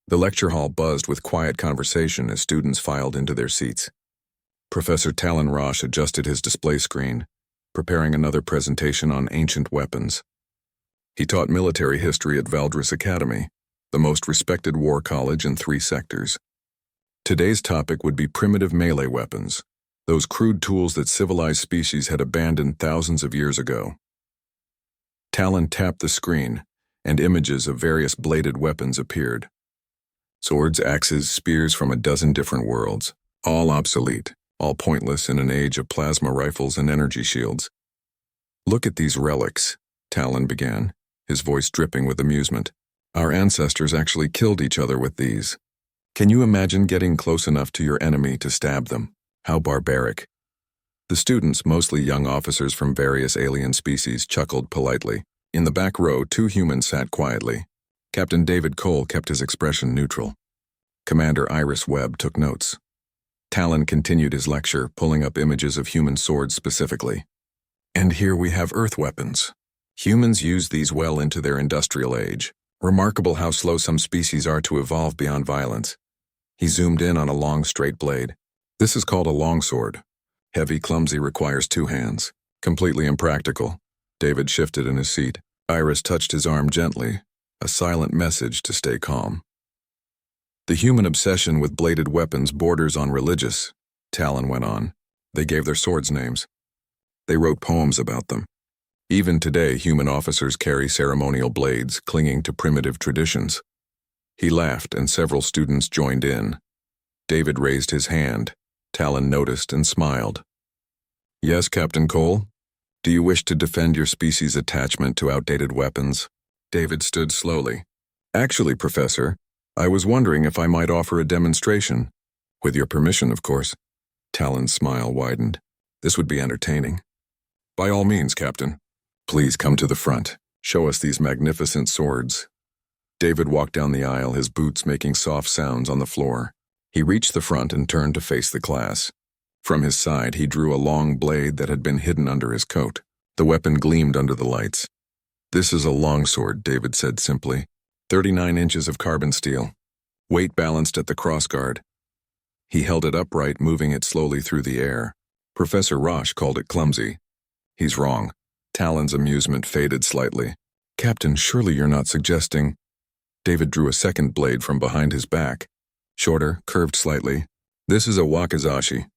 The lecture hall buzzed with quiet conversation as students filed into their seats. Professor Talon Roche adjusted his display screen, preparing another presentation on ancient weapons. He taught military history at Valdris Academy, the most respected war college in 3 sectors. Today's topic would be primitive melee weapons, those crude tools that civilized species had abandoned thousands of years ago. Talon tapped the screen, and images of various bladed weapons appeared. Swords, axes, spears from a dozen different worlds, all obsolete, all pointless in an age of plasma rifles and energy shields. "Look at these relics," Talon began, his voice dripping with amusement. "Our ancestors actually killed each other with these. Can you imagine getting close enough to your enemy to stab them? How barbaric." The students, mostly young officers from various alien species, chuckled politely. In the back row, 2 humans sat quietly. Captain David Cole kept his expression neutral. Commander Iris Webb took notes. Talon continued his lecture, pulling up images of human swords specifically. "And here we have earth weapons. Humans used these well into their industrial age. Remarkable how slow some species are to evolve beyond violence." He zoomed in on a long, straight blade. "This is called a longsword. Heavy, clumsy, requires 2 hands. Completely impractical." David shifted in his seat. Iris touched his arm gently, a silent message to stay calm. "The human obsession with bladed weapons borders on religious," Talon went on. "They gave their swords names. They wrote poems about them. Even today, human officers carry ceremonial blades, clinging to primitive traditions." He laughed, and several students joined in. David raised his hand. Talon noticed and smiled. "Yes, Captain Cole? Do you wish to defend your species' attachment to outdated weapons?" David stood slowly. "Actually, Professor, I was wondering if I might offer a demonstration. With your permission, of course." Talon's smile widened. "This would be entertaining." "By all means, Captain. Please come to the front. Show us these magnificent swords." David walked down the aisle, his boots making soft sounds on the floor. He reached the front and turned to face the class. From his side, he drew a long blade that had been hidden under his coat. The weapon gleamed under the lights. "This is a longsword," David said simply. 39 inches of carbon steel. Weight balanced at the crossguard. He held it upright, moving it slowly through the air. Professor Roche called it clumsy. "He's wrong." Talon's amusement faded slightly. "Captain, surely you're not suggesting—" David drew a second blade from behind his back. Shorter, curved slightly. "This is a wakizashi.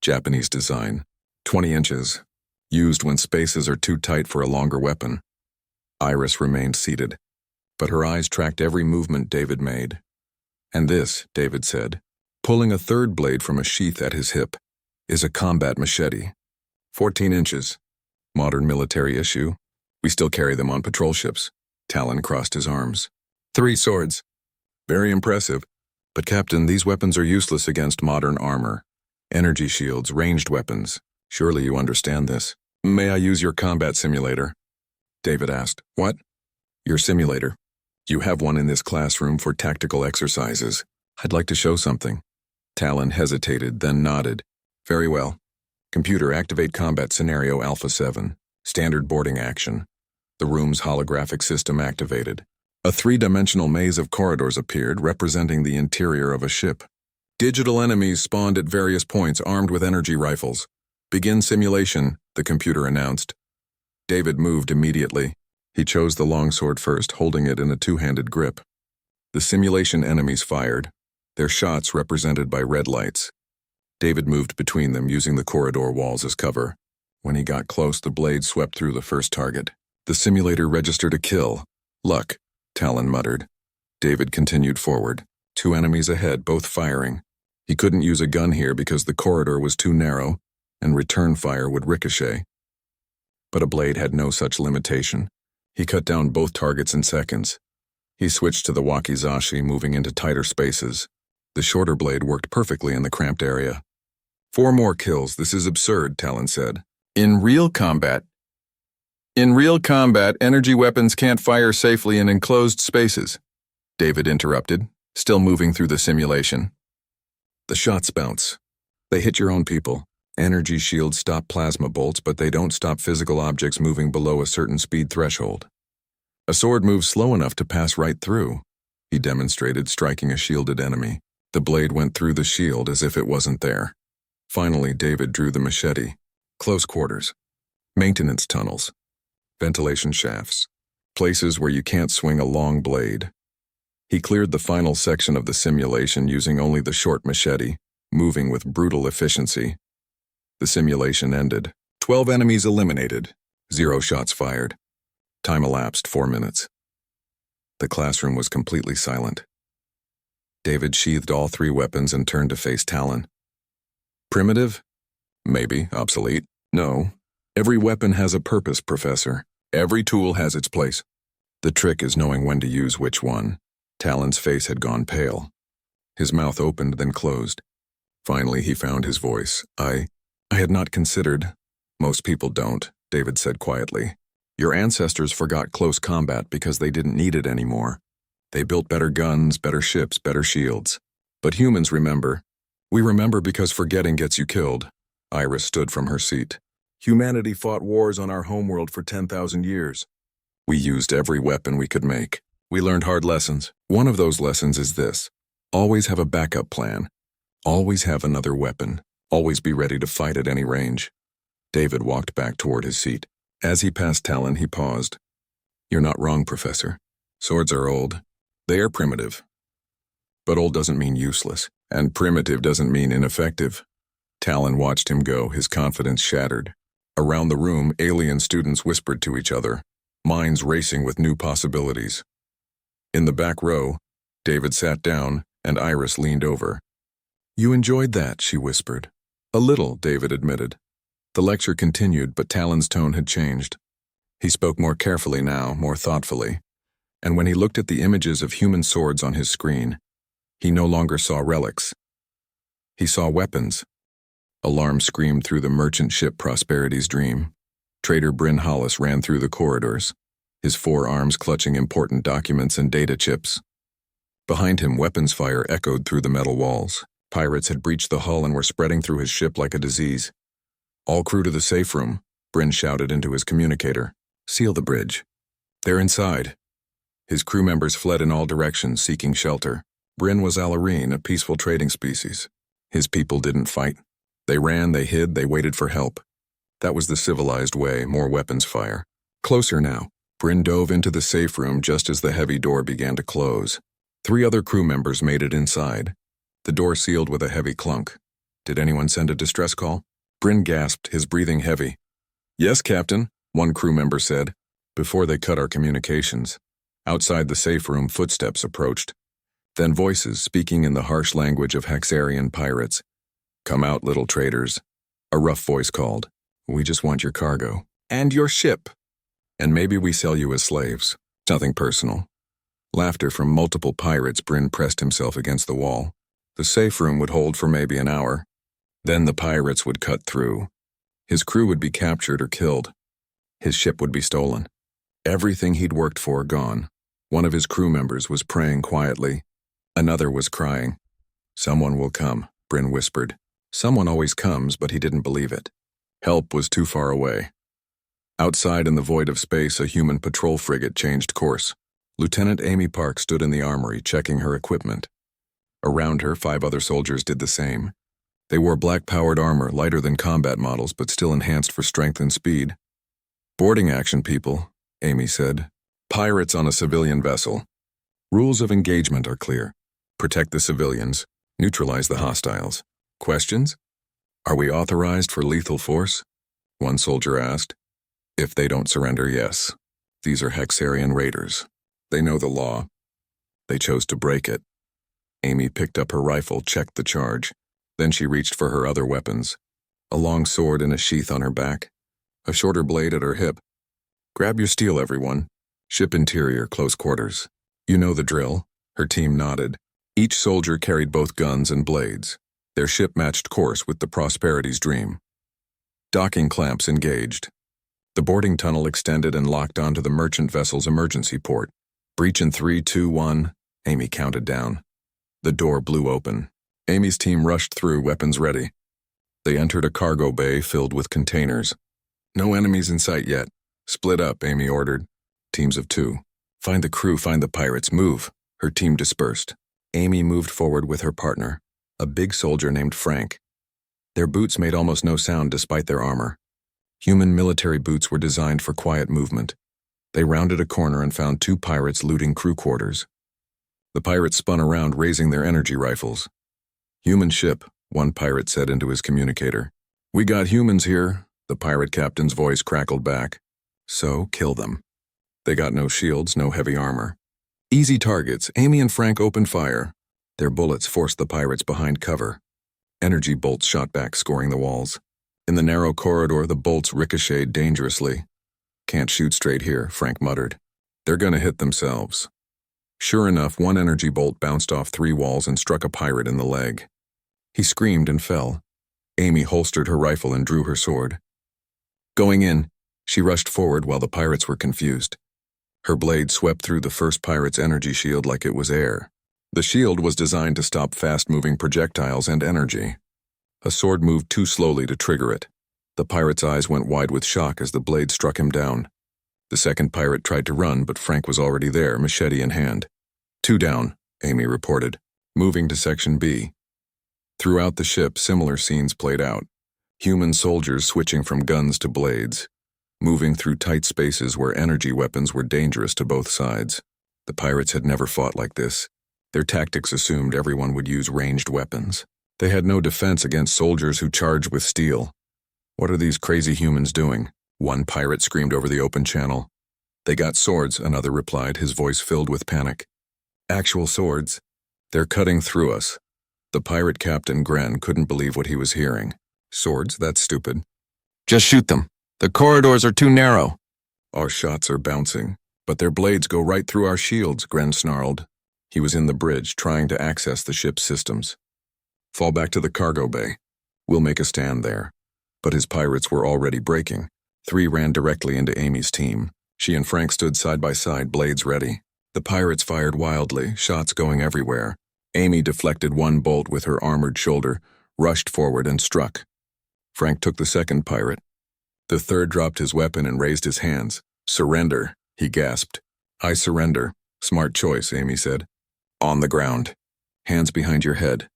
Japanese design. 20 inches. Used when spaces are too tight for a longer weapon." Iris remained seated, but her eyes tracked every movement David made. "And this," David said, pulling a third blade from a sheath at his hip, "is a combat machete. 14 inches. Modern military issue. We still carry them on patrol ships." Talon crossed his arms. 3 swords. "Very impressive. But Captain, these weapons are useless against modern armor. Energy shields, ranged weapons. Surely you understand this." "May I use your combat simulator?" David asked. "What?" "Your simulator. You have one in this classroom for tactical exercises. I'd like to show something." Talon hesitated, then nodded. "Very well. Computer, activate combat scenario Alpha 7. Standard boarding action." The room's holographic system activated. A 3-dimensional maze of corridors appeared, representing the interior of a ship. "Digital enemies spawned at various points armed with energy rifles. Begin simulation," the computer announced. David moved immediately. He chose the longsword first, holding it in a 2-handed grip. The simulation enemies fired, their shots represented by red lights. David moved between them, using the corridor walls as cover. When he got close, the blade swept through the first target. The simulator registered a kill. "Luck," Talon muttered. David continued forward. 2 enemies ahead, both firing. He couldn't use a gun here because the corridor was too narrow, and return fire would ricochet. But a blade had no such limitation. He cut down both targets in seconds. He switched to the wakizashi, moving into tighter spaces. The shorter blade worked perfectly in the cramped area. 4 more kills. This is absurd," Talon said. In real combat, energy weapons can't fire safely in enclosed spaces," David interrupted, still moving through the simulation. "The shots bounce. They hit your own people. Energy shields stop plasma bolts, but they don't stop physical objects moving below a certain speed threshold. A sword moves slow enough to pass right through. he demonstrated, striking a shielded enemy. The blade went through the shield as if it wasn't there. Finally, David drew the machete. Close quarters. Maintenance tunnels. Ventilation shafts. Places where you can't swing a long blade. He cleared the final section of the simulation using only the short machete, moving with brutal efficiency. The simulation ended. 12 enemies eliminated. 0 shots fired. Time elapsed 4 minutes. The classroom was completely silent. David sheathed all 3 weapons and turned to face Talon. Primitive? Maybe. Obsolete? No. Every weapon has a purpose, Professor. Every tool has its place. The trick is knowing when to use which one. Talon's face had gone pale. His mouth opened, then closed. Finally, he found his voice. I had not considered. Most people don't, David said quietly. Your ancestors forgot close combat because they didn't need it anymore. They built better guns, better ships, better shields. But humans remember. We remember because forgetting gets you killed. Iris stood from her seat. Humanity fought wars on our homeworld for 10,000 years. We used every weapon we could make. We learned hard lessons. One of those lessons is this. Always have a backup plan. Always have another weapon. Always be ready to fight at any range. David walked back toward his seat. As he passed Talon, he paused. You're not wrong, Professor. Swords are old. They are primitive. But old doesn't mean useless, and primitive doesn't mean ineffective. Talon watched him go, his confidence shattered. Around the room, alien students whispered to each other, minds racing with new possibilities. In the back row, David sat down, and Iris leaned over. You enjoyed that, she whispered. A little, David admitted. The lecture continued, but Talon's tone had changed. He spoke more carefully now, more thoughtfully. And when he looked at the images of human swords on his screen, he no longer saw relics. He saw weapons. Alarm screamed through the merchant ship Prosperity's Dream. Trader Bryn Hollis ran through the corridors, his 4 arms clutching important documents and data chips. Behind him, weapons fire echoed through the metal walls. Pirates had breached the hull and were spreading through his ship like a disease. All crew to the safe room, Bryn shouted into his communicator. Seal the bridge. They're inside. His crew members fled in all directions, seeking shelter. Bryn was Alarine, a peaceful trading species. His people didn't fight. They ran, they hid, they waited for help. That was the civilized way, more weapons fire. Closer now. Bryn dove into the safe room just as the heavy door began to close. 3 other crew members made it inside. The door sealed with a heavy clunk. Did anyone send a distress call? Bryn gasped, his breathing heavy. Yes, Captain, one crew member said, before they cut our communications. Outside the safe room, footsteps approached. Then voices speaking in the harsh language of Hexarian pirates. Come out, little traders. A rough voice called. We just want your cargo. And your ship. And maybe we sell you as slaves. Nothing personal. Laughter from multiple pirates. Bryn pressed himself against the wall. The safe room would hold for maybe an hour. Then the pirates would cut through. His crew would be captured or killed. His ship would be stolen. Everything he'd worked for gone. One of his crew members was praying quietly. Another was crying. Someone will come, Bryn whispered. Someone always comes, but he didn't believe it. Help was too far away. Outside in the void of space, a human patrol frigate changed course. Lieutenant Amy Park stood in the armory, checking her equipment. Around her, 5 other soldiers did the same. They wore black-powered armor, lighter than combat models, but still enhanced for strength and speed. Boarding action, people, Amy said. Pirates on a civilian vessel. Rules of engagement are clear. Protect the civilians. Neutralize the hostiles. Questions? Are we authorized for lethal force? One soldier asked. If they don't surrender, yes. These are Hexarian raiders. They know the law. They chose to break it. Amy picked up her rifle, checked the charge. Then she reached for her other weapons. A long sword in a sheath on her back. A shorter blade at her hip. Grab your steel, everyone. Ship interior, close quarters. You know the drill. Her team nodded. Each soldier carried both guns and blades. Their ship matched course with the Prosperity's Dream. Docking clamps engaged. The boarding tunnel extended and locked onto the merchant vessel's emergency port. Breach in 3, 2, 1. Amy counted down. The door blew open. Amy's team rushed through, weapons ready. They entered a cargo bay filled with containers. No enemies in sight yet. Split up, Amy ordered. Teams of 2. Find the crew, find the pirates, move. Her team dispersed. Amy moved forward with her partner, a big soldier named Frank. Their boots made almost no sound despite their armor. Human military boots were designed for quiet movement. They rounded a corner and found two pirates looting crew quarters. The pirates spun around, raising their energy rifles. "Human ship," one pirate said into his communicator. "We got humans here," the pirate captain's voice crackled back. "So, kill them." They got no shields, no heavy armor. Easy targets. Amy and Frank opened fire. Their bullets forced the pirates behind cover. Energy bolts shot back, scoring the walls. In the narrow corridor, the bolts ricocheted dangerously. "Can't shoot straight here," Frank muttered. "They're gonna hit themselves." Sure enough, one energy bolt bounced off 3 walls and struck a pirate in the leg. He screamed and fell. Amy holstered her rifle and drew her sword. Going in, she rushed forward while the pirates were confused. Her blade swept through the first pirate's energy shield like it was air. The shield was designed to stop fast-moving projectiles and energy. A sword moved too slowly to trigger it. The pirate's eyes went wide with shock as the blade struck him down. The second pirate tried to run, but Frank was already there, machete in hand. 2 down, Amy reported, moving to Section B. Throughout the ship, similar scenes played out. Human soldiers switching from guns to blades, moving through tight spaces where energy weapons were dangerous to both sides. The pirates had never fought like this. Their tactics assumed everyone would use ranged weapons. They had no defense against soldiers who charged with steel. "What are these crazy humans doing?" one pirate screamed over the open channel. "They got swords," another replied, his voice filled with panic. "Actual swords? They're cutting through us." The pirate captain, Gren, couldn't believe what he was hearing. "Swords? That's stupid." "Just shoot them. The corridors are too narrow." "Our shots are bouncing, but their blades go right through our shields," Gren snarled. He was in the bridge, trying to access the ship's systems. "Fall back to the cargo bay. We'll make a stand there." But his pirates were already breaking. 3 ran directly into Amy's team. She and Frank stood side by side, blades ready. The pirates fired wildly, shots going everywhere. Amy deflected one bolt with her armored shoulder, rushed forward and struck. Frank took the second pirate. The third dropped his weapon and raised his hands. "Surrender," he gasped. "I surrender." "Smart choice," Amy said. "On the ground. Hands behind your head."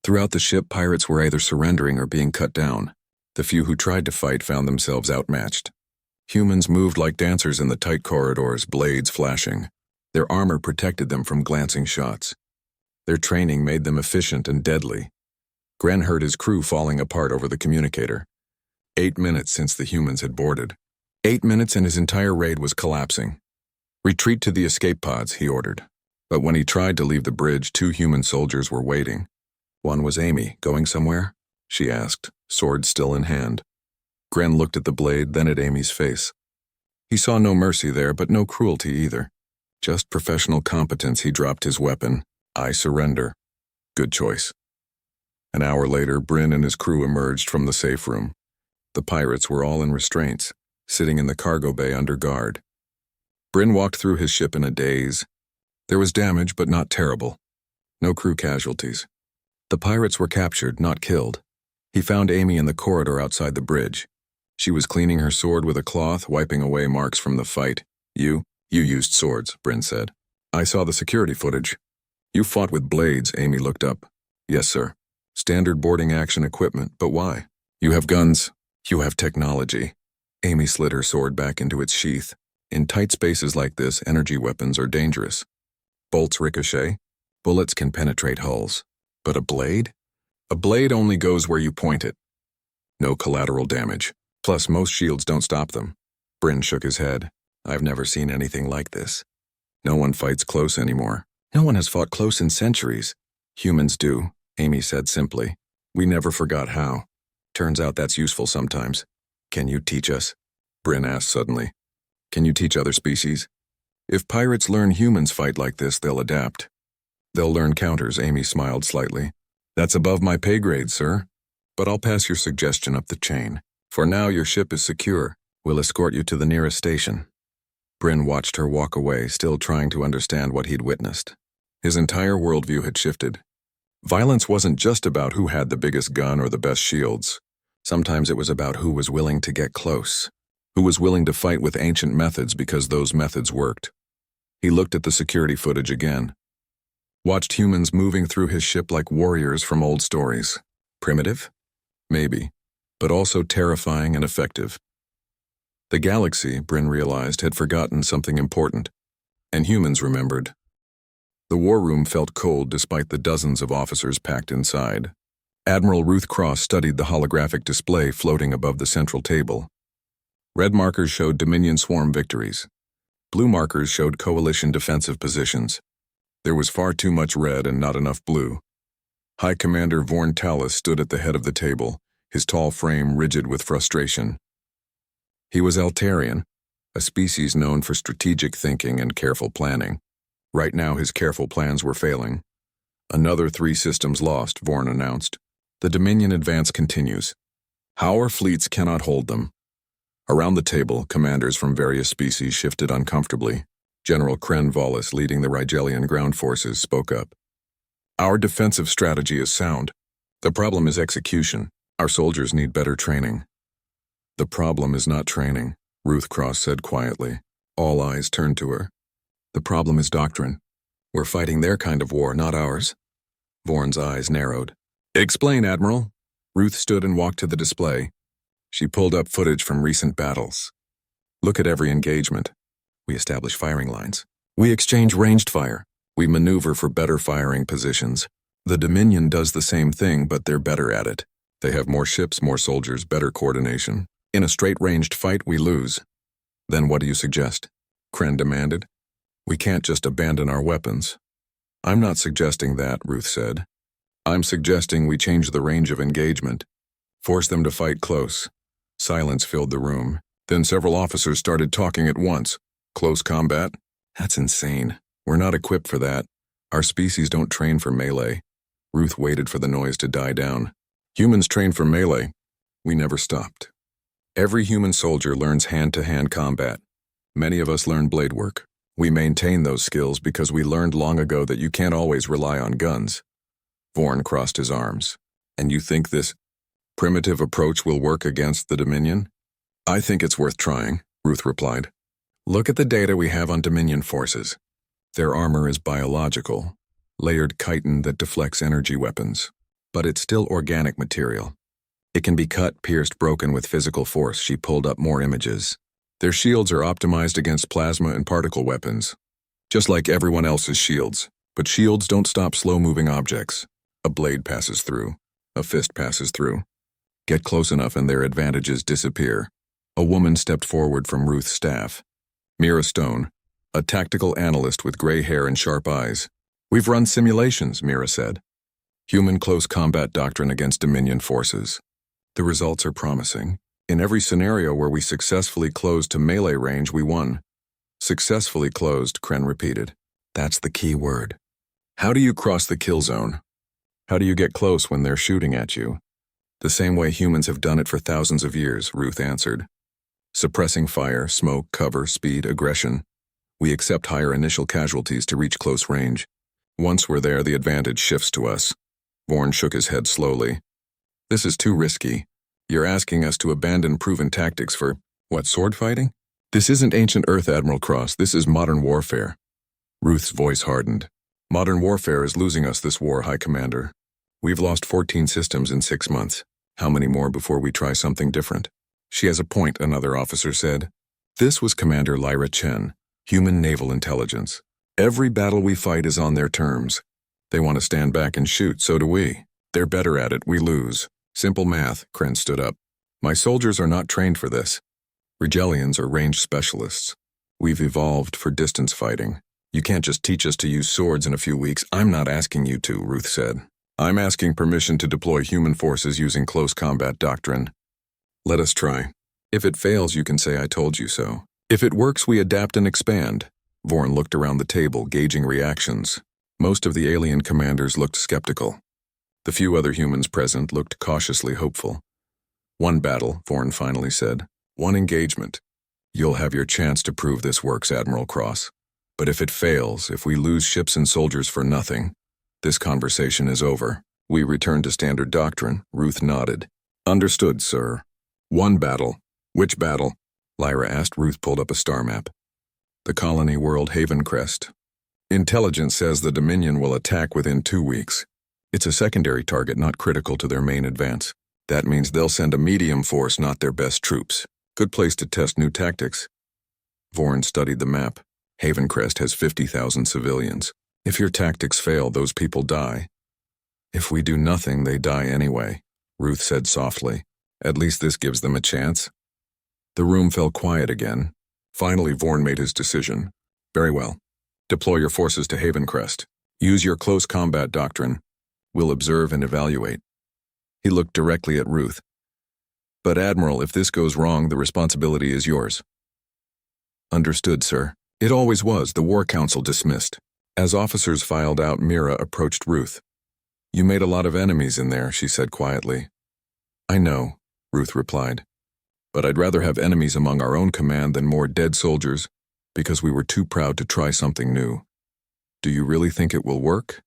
Throughout the ship, pirates were either surrendering or being cut down. The few who tried to fight found themselves outmatched. Humans moved like dancers in the tight corridors, blades flashing. Their armor protected them from glancing shots. Their training made them efficient and deadly. Gren heard his crew falling apart over the communicator. 8 minutes since the humans had boarded. 8 minutes and his entire raid was collapsing. "Retreat to the escape pods," he ordered. But when he tried to leave the bridge, 2 human soldiers were waiting. One was Amy. "Going somewhere?" she asked, sword still in hand. Gren looked at the blade, then at Amy's face. He saw no mercy there, but no cruelty either. Just professional competence. He dropped his weapon. "I surrender." Good choice. An hour later, Bryn and his crew emerged from the safe room. The pirates were all in restraints, sitting in the cargo bay under guard. Bryn walked through his ship in a daze. There was damage, but not terrible. No crew casualties. The pirates were captured, not killed. He found Amy in the corridor outside the bridge. She was cleaning her sword with a cloth, wiping away marks from the fight. You used swords," Bryn said. "I saw the security footage." "You fought with blades," Amy looked up. "Yes, sir. Standard boarding action equipment, but why?" "You have guns. You have technology." Amy slid her sword back into its sheath. In tight spaces like this, energy weapons are dangerous. Bolts ricochet. Bullets can penetrate hulls. But a blade? A blade only goes where you point it. No collateral damage. Plus, most shields don't stop them. Bryn shook his head. "I've never seen anything like this. No one fights close anymore. No one has fought close in centuries." "Humans do," Amy said simply. "We never forgot how. Turns out that's useful sometimes." "Can you teach us?" Bryn asked suddenly. "Can you teach other species? If pirates learn humans fight like this, they'll adapt." "They'll learn counters," Amy smiled slightly. "That's above my pay grade, sir. But I'll pass your suggestion up the chain. For now, your ship is secure. We'll escort you to the nearest station." Bryn watched her walk away, still trying to understand what he'd witnessed. His entire worldview had shifted. Violence wasn't just about who had the biggest gun or the best shields. Sometimes it was about who was willing to get close, who was willing to fight with ancient methods because those methods worked. He looked at the security footage again. Watched humans moving through his ship like warriors from old stories. Primitive? Maybe, but also terrifying and effective. The galaxy, Bryn realized, had forgotten something important, and humans remembered. The war room felt cold despite the dozens of officers packed inside. Admiral Ruth Cross studied the holographic display floating above the central table. Red markers showed Dominion swarm victories. Blue markers showed coalition defensive positions. There was far too much red and not enough blue. High Commander Vorn Tallis stood at the head of the table, his tall frame rigid with frustration. He was Altarian, a species known for strategic thinking and careful planning. Right now his careful plans were failing. Another 3 systems lost, Vorn announced. The Dominion advance continues. Our fleets cannot hold them. Around the table, commanders from various species shifted uncomfortably. General Kren Vollis, leading the Rigelian ground forces, spoke up. Our defensive strategy is sound. The problem is execution. Our soldiers need better training. The problem is not training, Ruth Cross said quietly. All eyes turned to her. The problem is doctrine. We're fighting their kind of war, not ours. Vorn's eyes narrowed. Explain, Admiral. Ruth stood and walked to the display. She pulled up footage from recent battles. Look at every engagement. We establish firing lines. We exchange ranged fire. We maneuver for better firing positions. The Dominion does the same thing, but they're better at it. They have more ships, more soldiers, better coordination. In a straight-ranged fight, we lose. Then what do you suggest? Kren demanded. We can't just abandon our weapons. I'm not suggesting that, Ruth said. I'm suggesting we change the range of engagement. Force them to fight close. Silence filled the room. Then several officers started talking at once. Close combat? That's insane. We're not equipped for that. Our species don't train for melee. Ruth waited for the noise to die down. Humans train for melee. We never stopped. Every human soldier learns hand-to-hand combat. Many of us learn blade work. We maintain those skills because we learned long ago that you can't always rely on guns. Vorn crossed his arms. And you think this primitive approach will work against the Dominion? I think it's worth trying, Ruth replied. Look at the data we have on Dominion forces. Their armor is biological, layered chitin that deflects energy weapons. But it's still organic material. It can be cut, pierced, broken with physical force. She pulled up more images. Their shields are optimized against plasma and particle weapons, just like everyone else's shields. But shields don't stop slow-moving objects. A blade passes through. A fist passes through. Get close enough and their advantages disappear. A woman stepped forward from Ruth's staff. Mira Stone, a tactical analyst with gray hair and sharp eyes. We've run simulations, Mira said. Human close combat doctrine against Dominion forces. The results are promising. In every scenario where we successfully closed to melee range, we won. Successfully closed, Kren repeated. That's the key word. How do you cross the kill zone? How do you get close when they're shooting at you? The same way humans have done it for thousands of years, Ruth answered. Suppressing fire, smoke, cover, speed, aggression. We accept higher initial casualties to reach close range. Once we're there, the advantage shifts to us. Vorn shook his head slowly. This is too risky. You're asking us to abandon proven tactics for, what, sword fighting? This isn't ancient Earth, Admiral Cross. This is modern warfare. Ruth's voice hardened. Modern warfare is losing us this war, High Commander. We've lost 14 systems in 6 months. How many more before we try something different? She has a point, another officer said. This was Commander Lyra Chen, Human Naval Intelligence. Every battle we fight is on their terms. They want to stand back and shoot, so do we. They're better at it, we lose. Simple math, Kren stood up. My soldiers are not trained for this. Rigelians are ranged specialists. We've evolved for distance fighting. You can't just teach us to use swords in a few weeks. I'm not asking you to, Ruth said. I'm asking permission to deploy human forces using close combat doctrine. Let us try. If it fails, you can say I told you so. If it works, we adapt and expand. Vorn looked around the table, gauging reactions. Most of the alien commanders looked skeptical. The few other humans present looked cautiously hopeful. One battle, Vorn finally said. One engagement. You'll have your chance to prove this works, Admiral Cross. But if it fails, if we lose ships and soldiers for nothing, this conversation is over. We return to standard doctrine, Ruth nodded. Understood, sir. One battle. Which battle? Lyra asked. Ruth pulled up a star map. The colony world Haven Crest. Intelligence says the Dominion will attack within 2 weeks. It's a secondary target not critical to their main advance. That means they'll send a medium force, not their best troops. Good place to test new tactics. Vorn studied the map. Havencrest has 50,000 civilians. If your tactics fail, those people die. If we do nothing, they die anyway, Ruth said softly. At least this gives them a chance. The room fell quiet again. Finally, Vorn made his decision. Very well. Deploy your forces to Havencrest. Use your close combat doctrine. We'll observe and evaluate. He looked directly at Ruth. But Admiral, if this goes wrong, the responsibility is yours. Understood, sir. It always was. The War Council dismissed. As officers filed out, Mira approached Ruth. You made a lot of enemies in there, she said quietly. I know, Ruth replied. But I'd rather have enemies among our own command than more dead soldiers, because we were too proud to try something new. Do you really think it will work?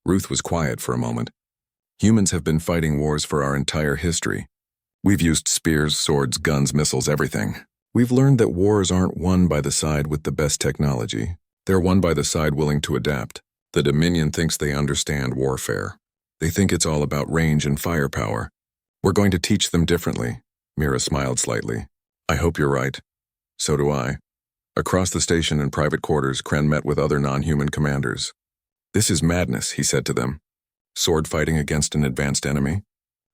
Ruth was quiet for a moment. Humans have been fighting wars for our entire history. We've used spears, swords, guns, missiles, everything. We've learned that wars aren't won by the side with the best technology. They're won by the side willing to adapt. The Dominion thinks they understand warfare. They think it's all about range and firepower. We're going to teach them differently. Mira smiled slightly. I hope you're right. So do I. Across the station in private quarters, Kren met with other non-human commanders. This is madness, he said to them. Sword fighting against an advanced enemy?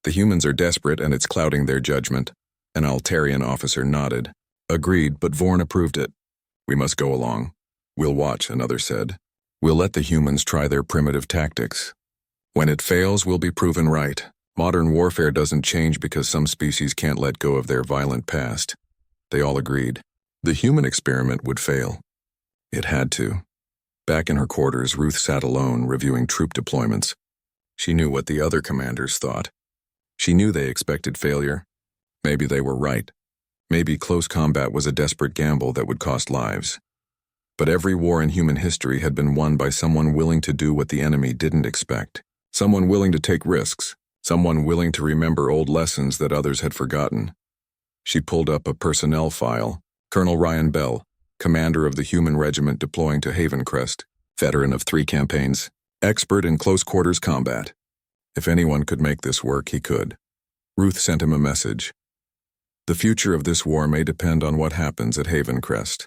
The humans are desperate and it's clouding their judgment. An Altarian officer nodded. Agreed, but Vorn approved it. We must go along. We'll watch, another said. We'll let the humans try their primitive tactics. When it fails, we'll be proven right. Modern warfare doesn't change because some species can't let go of their violent past. They all agreed. The human experiment would fail. It had to. Back in her quarters, Ruth sat alone, reviewing troop deployments. She knew what the other commanders thought. She knew they expected failure. Maybe they were right. Maybe close combat was a desperate gamble that would cost lives. But every war in human history had been won by someone willing to do what the enemy didn't expect. Someone willing to take risks. Someone willing to remember old lessons that others had forgotten. She pulled up a personnel file. Colonel Ryan Bell, commander of the Human Regiment deploying to Havencrest, veteran of 3 campaigns, expert in close-quarters combat. If anyone could make this work, he could. Ruth sent him a message. The future of this war may depend on what happens at Havencrest.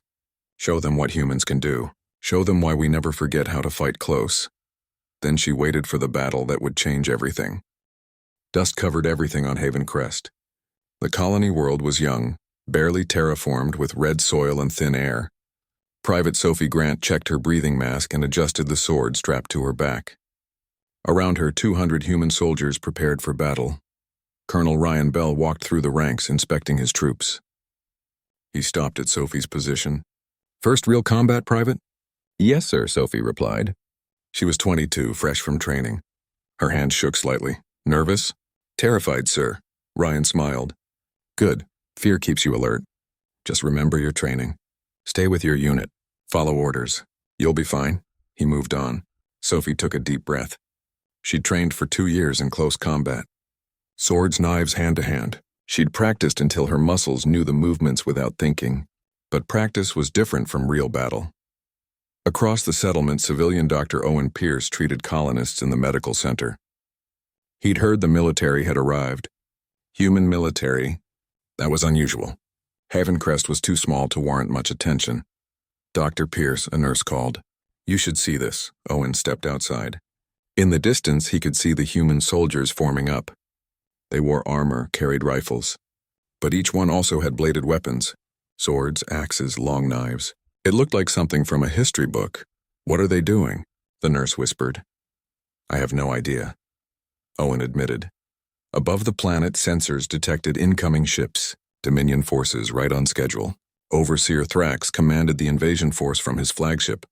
Show them what humans can do. Show them why we never forget how to fight close. Then she waited for the battle that would change everything. Dust covered everything on Havencrest. The colony world was young, barely terraformed with red soil and thin air. Private Sophie Grant checked her breathing mask and adjusted the sword strapped to her back. Around her, 200 human soldiers prepared for battle. Colonel Ryan Bell walked through the ranks, inspecting his troops. He stopped at Sophie's position. First real combat, Private? Yes, sir, Sophie replied. She was 22, fresh from training. Her hand shook slightly. Nervous? Terrified, sir. Ryan smiled. Good. Fear keeps you alert. Just remember your training. Stay with your unit. Follow orders. You'll be fine. He moved on. Sophie took a deep breath. She'd trained for 2 years in close combat. Swords, knives, hand to hand. She'd practiced until her muscles knew the movements without thinking. But practice was different from real battle. Across the settlement, civilian Dr. Owen Pierce treated colonists in the medical center. He'd heard the military had arrived. Human military. That was unusual. Havencrest was too small to warrant much attention. Dr. Pierce, a nurse called. You should see this. Owen stepped outside. In the distance, he could see the human soldiers forming up. They wore armor, carried rifles. But each one also had bladed weapons. Swords, axes, long knives. It looked like something from a history book. What are they doing? The nurse whispered. I have no idea. Owen admitted. Above the planet, sensors detected incoming ships, Dominion forces right on schedule. Overseer Thrax commanded the invasion force from his flagship.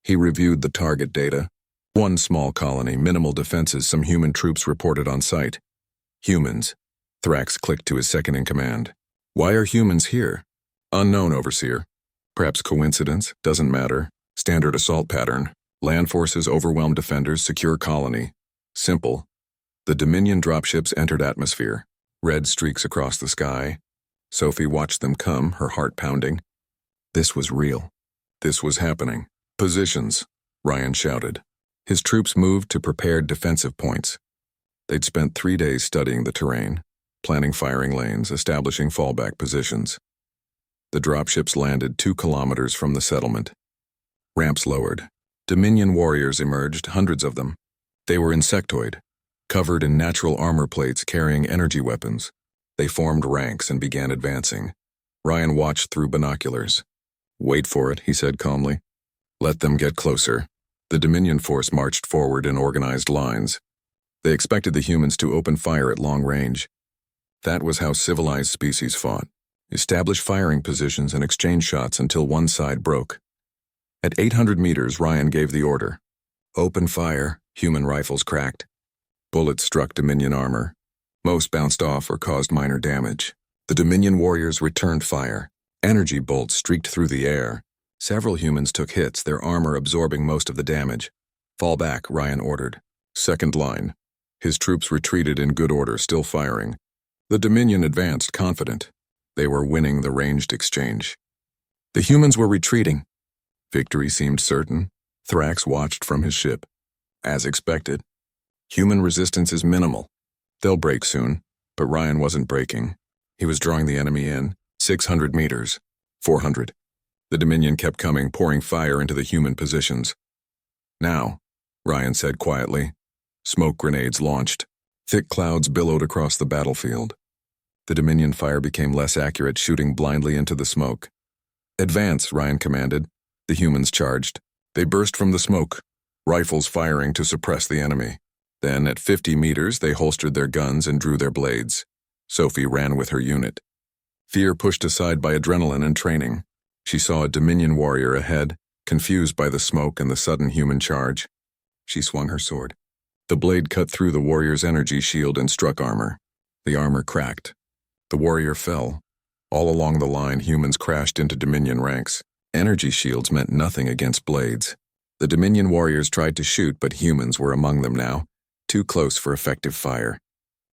He reviewed the target data. 1 small colony, minimal defenses, some human troops reported on site. Humans. Thrax clicked to his second-in-command. Why are humans here? Unknown, Overseer. Perhaps coincidence, doesn't matter. Standard assault pattern. Land forces overwhelm defenders, secure colony. Simple. The Dominion dropships entered atmosphere. Red streaks across the sky. Sophie watched them come, her heart pounding. This was real. This was happening. Positions, Ryan shouted. His troops moved to prepared defensive points. They'd spent 3 days studying the terrain, planning firing lanes, establishing fallback positions. The dropships landed 2 kilometers from the settlement. Ramps lowered. Dominion warriors emerged, hundreds of them. They were insectoid, covered in natural armor plates carrying energy weapons. They formed ranks and began advancing. Ryan watched through binoculars. "Wait for it," he said calmly. "Let them get closer." The Dominion force marched forward in organized lines. They expected the humans to open fire at long range. That was how civilized species fought. Establish firing positions and exchange shots until one side broke. At 800 meters, Ryan gave the order. Open fire. Human rifles cracked. Bullets struck Dominion armor. Most bounced off or caused minor damage. The Dominion warriors returned fire. Energy bolts streaked through the air. Several humans took hits, their armor absorbing most of the damage. "Fall back," Ryan ordered. Second line. His troops retreated in good order, still firing. The Dominion advanced, confident. They were winning the ranged exchange. The humans were retreating. Victory seemed certain. Thrax watched from his ship. As expected. Human resistance is minimal. They'll break soon, but Ryan wasn't breaking. He was drawing the enemy in. 600 meters. 400. The Dominion kept coming, pouring fire into the human positions. "Now," Ryan said quietly. Smoke grenades launched. Thick clouds billowed across the battlefield. The Dominion fire became less accurate, shooting blindly into the smoke. "Advance," Ryan commanded. The humans charged. They burst from the smoke, rifles firing to suppress the enemy. Then, at 50 meters, they holstered their guns and drew their blades. Sophie ran with her unit. Fear pushed aside by adrenaline and training. She saw a Dominion warrior ahead, confused by the smoke and the sudden human charge. She swung her sword. The blade cut through the warrior's energy shield and struck armor. The armor cracked. The warrior fell. All along the line, humans crashed into Dominion ranks. Energy shields meant nothing against blades. The Dominion warriors tried to shoot, but humans were among them now, too close for effective fire.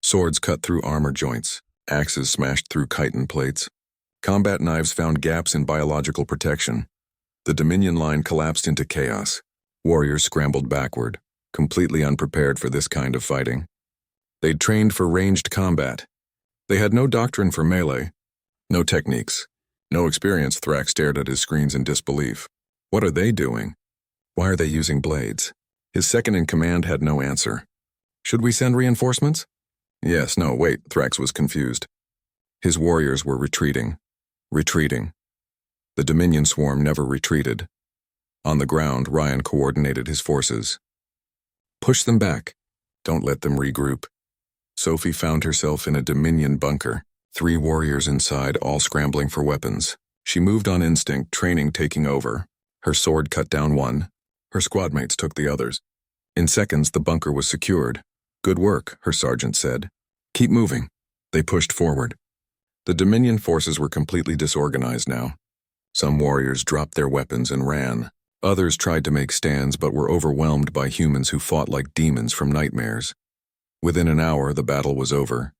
Swords cut through armor joints. Axes smashed through chitin plates. Combat knives found gaps in biological protection. The Dominion line collapsed into chaos. Warriors scrambled backward, completely unprepared for this kind of fighting. They'd trained for ranged combat. They had no doctrine for melee, no techniques, no experience. Thrax stared at his screens in disbelief. What are they doing? Why are they using blades? His second-in-command had no answer. Should we send reinforcements? Yes, no, wait, Thrax was confused. His warriors were retreating. Retreating. The Dominion swarm never retreated. On the ground, Ryan coordinated his forces. Push them back. Don't let them regroup. Sophie found herself in a Dominion bunker, 3 warriors inside, all scrambling for weapons. She moved on instinct, training taking over. Her sword cut down one. Her squadmates took the others. In seconds, the bunker was secured. Good work, her sergeant said. Keep moving. They pushed forward. The Dominion forces were completely disorganized now. Some warriors dropped their weapons and ran. Others tried to make stands but were overwhelmed by humans who fought like demons from nightmares. Within an hour, the battle was over.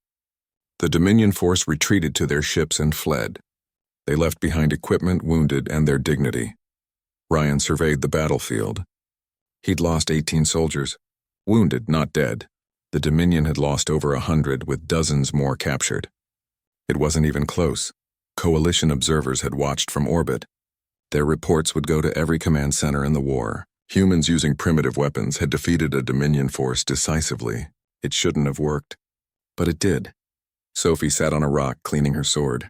The Dominion force retreated to their ships and fled. They left behind equipment, wounded, and their dignity. Ryan surveyed the battlefield. He'd lost 18 soldiers. Wounded, not dead. The Dominion had lost over 100, with dozens more captured. It wasn't even close. Coalition observers had watched from orbit. Their reports would go to every command center in the war. Humans using primitive weapons had defeated a Dominion force decisively. It shouldn't have worked. But it did. Sophie sat on a rock, cleaning her sword.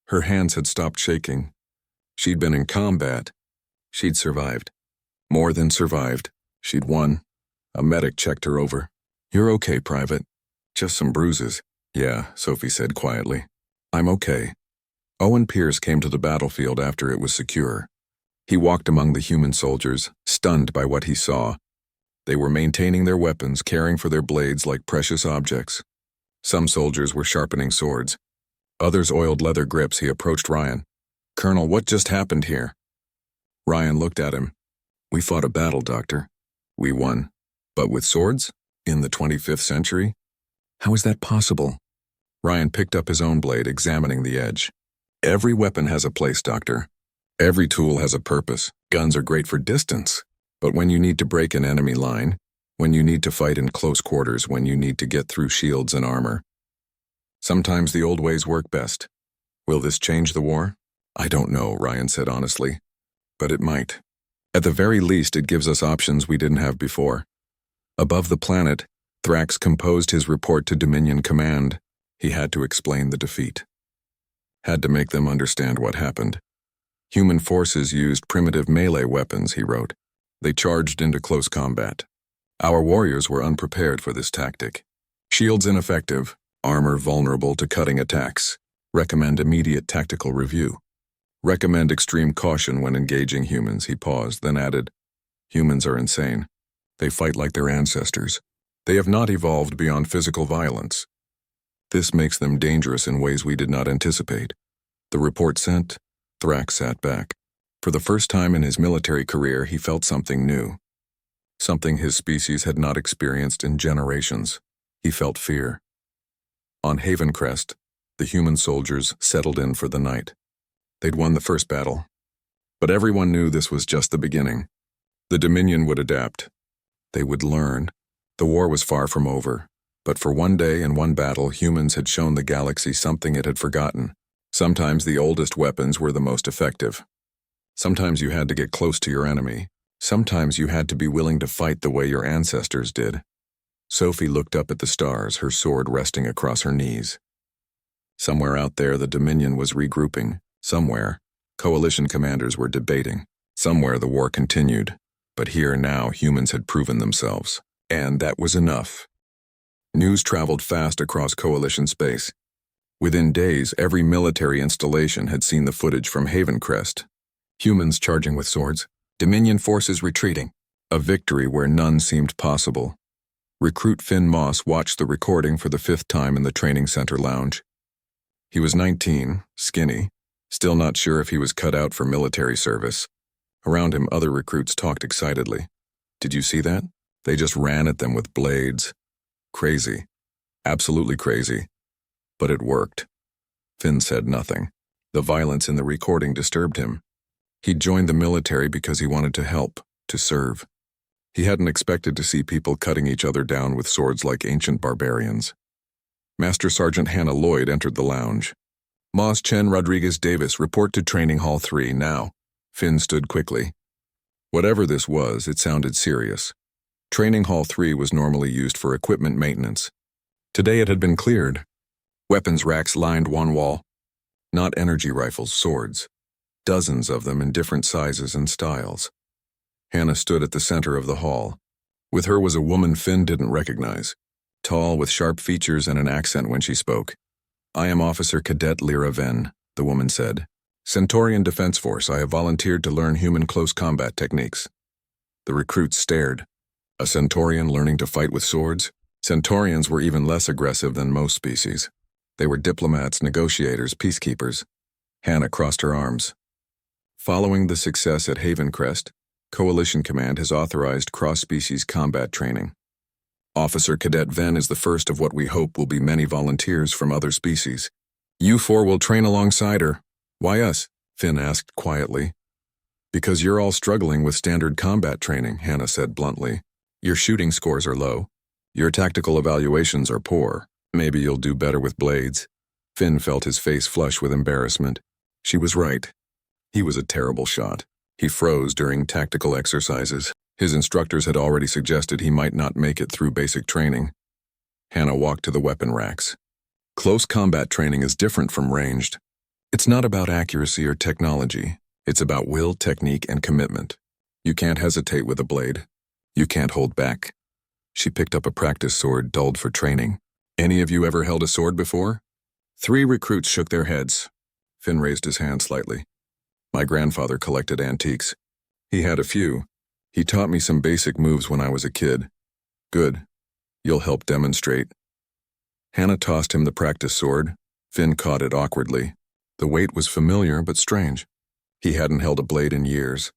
Her hands had stopped shaking. She'd been in combat. She'd survived. More than survived. She'd won. A medic checked her over. "You're okay, Private. Just some bruises." "Yeah," Sophie said quietly. "I'm okay." Owen Pierce came to the battlefield after it was secure. He walked among the human soldiers, stunned by what he saw. They were maintaining their weapons, caring for their blades like precious objects. Some soldiers were sharpening swords. Others oiled leather grips. He approached Ryan. "Colonel, what just happened here?" Ryan looked at him. "We fought a battle, Doctor. We won. But with swords? In the 25th century? How is that possible?" Ryan picked up his own blade, examining the edge. "Every weapon has a place, Doctor. Every tool has a purpose. Guns are great for distance. But when you need to break an enemy line, when you need to fight in close quarters, when you need to get through shields and armor, sometimes the old ways work best. Will this change the war? I don't know, Ryan said honestly. But it might. At the very least, it gives us options we didn't have before. Above the planet, Thrax composed his report to Dominion Command. He had to explain the defeat. Had to make them understand what happened. Human forces used primitive melee weapons, he wrote. They charged into close combat. Our warriors were unprepared for this tactic. Shields ineffective, armor vulnerable to cutting attacks. Recommend immediate tactical review. Recommend extreme caution when engaging humans, he paused, then added, humans are insane. They fight like their ancestors. They have not evolved beyond physical violence. This makes them dangerous in ways we did not anticipate. The report sent, Thrax sat back. For the first time in his military career, he felt something new. Something his species had not experienced in generations. He felt fear. On Haven Crest, the human soldiers settled in for the night. They'd won the first battle. But everyone knew this was just the beginning. The Dominion would adapt. They would learn. The war was far from over. But for one day and one battle, humans had shown the galaxy something it had forgotten. Sometimes the oldest weapons were the most effective. Sometimes you had to get close to your enemy. Sometimes you had to be willing to fight the way your ancestors did. Sophie looked up at the stars, her sword resting across her knees. Somewhere out there, the Dominion was regrouping. Somewhere, coalition commanders were debating. Somewhere, the war continued. But here now, humans had proven themselves. And that was enough. News traveled fast across coalition space. Within days, every military installation had seen the footage from Haven Crest. Humans charging with swords, Dominion forces retreating. A victory where none seemed possible. Recruit Finn Moss watched the recording for the 5th time in the training center lounge. He was 19, skinny, still not sure if he was cut out for military service. Around him, other recruits talked excitedly. Did you see that? They just ran at them with blades. Crazy. Absolutely crazy. But it worked. Finn said nothing. The violence in the recording disturbed him. He'd joined the military because he wanted to help, to serve. He hadn't expected to see people cutting each other down with swords like ancient barbarians. Master Sergeant Hannah Lloyd entered the lounge. Moss Chen Rodriguez Davis, report to Training Hall 3 now. Finn stood quickly. Whatever this was, it sounded serious. Training Hall 3 was normally used for equipment maintenance. Today it had been cleared. Weapons racks lined one wall. Not energy rifles, swords. Dozens of them in different sizes and styles. Hannah stood at the center of the hall. With her was a woman Finn didn't recognize. Tall, with sharp features and an accent when she spoke. I am Officer Cadet Lyra Venn, the woman said. Centaurian Defense Force, I have volunteered to learn human close combat techniques. The recruits stared. A Centaurian learning to fight with swords? Centaurians were even less aggressive than most species. They were diplomats, negotiators, peacekeepers. Hannah crossed her arms. Following the success at Haven Crest, Coalition Command has authorized cross-species combat training. Officer Cadet Venn is the first of what we hope will be many volunteers from other species. You four will train alongside her. Why us? Finn asked quietly. Because you're all struggling with standard combat training, Hannah said bluntly. Your shooting scores are low. Your tactical evaluations are poor. Maybe you'll do better with blades. Finn felt his face flush with embarrassment. She was right. He was a terrible shot. He froze during tactical exercises. His instructors had already suggested he might not make it through basic training. Hannah walked to the weapon racks. Close combat training is different from ranged. It's not about accuracy or technology. It's about will, technique, and commitment. You can't hesitate with a blade. You can't hold back. She picked up a practice sword dulled for training. Any of you ever held a sword before? 3 recruits shook their heads. Finn raised his hand slightly. My grandfather collected antiques. He had a few. He taught me some basic moves when I was a kid. Good. You'll help demonstrate. Hannah tossed him the practice sword. Finn caught it awkwardly. The weight was familiar but strange. He hadn't held a blade in years.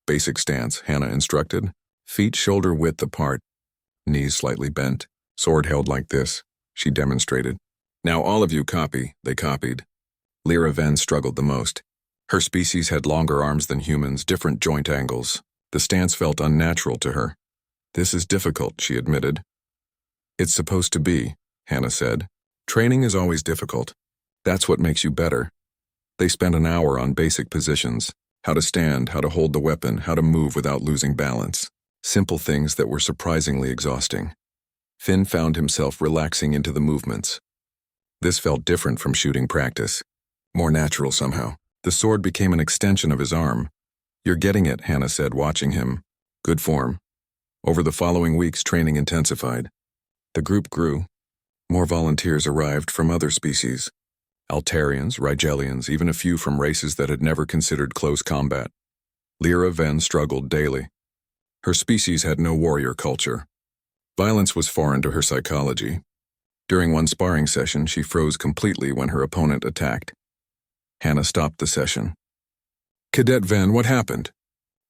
Basic stance, Hannah instructed. Feet shoulder width apart. Knees slightly bent. Sword held like this. She demonstrated. Now all of you copy. They copied. Lyra Venn struggled the most. Her species had longer arms than humans, different joint angles. The stance felt unnatural to her. This is difficult, she admitted. It's supposed to be, Hannah said. Training is always difficult. That's what makes you better. They spent an hour on basic positions, how to stand, how to hold the weapon, how to move without losing balance. Simple things that were surprisingly exhausting. Finn found himself relaxing into the movements. This felt different from shooting practice. More natural somehow. The sword became an extension of his arm. You're getting it, Hannah said, watching him. Good form. Over the following weeks, training intensified. The group grew. More volunteers arrived from other species. Altarians, Rigelians, even a few from races that had never considered close combat. Lyra Ven struggled daily. Her species had no warrior culture. Violence was foreign to her psychology. During one sparring session, she froze completely when her opponent attacked. Hannah stopped the session. Cadet Ven, what happened?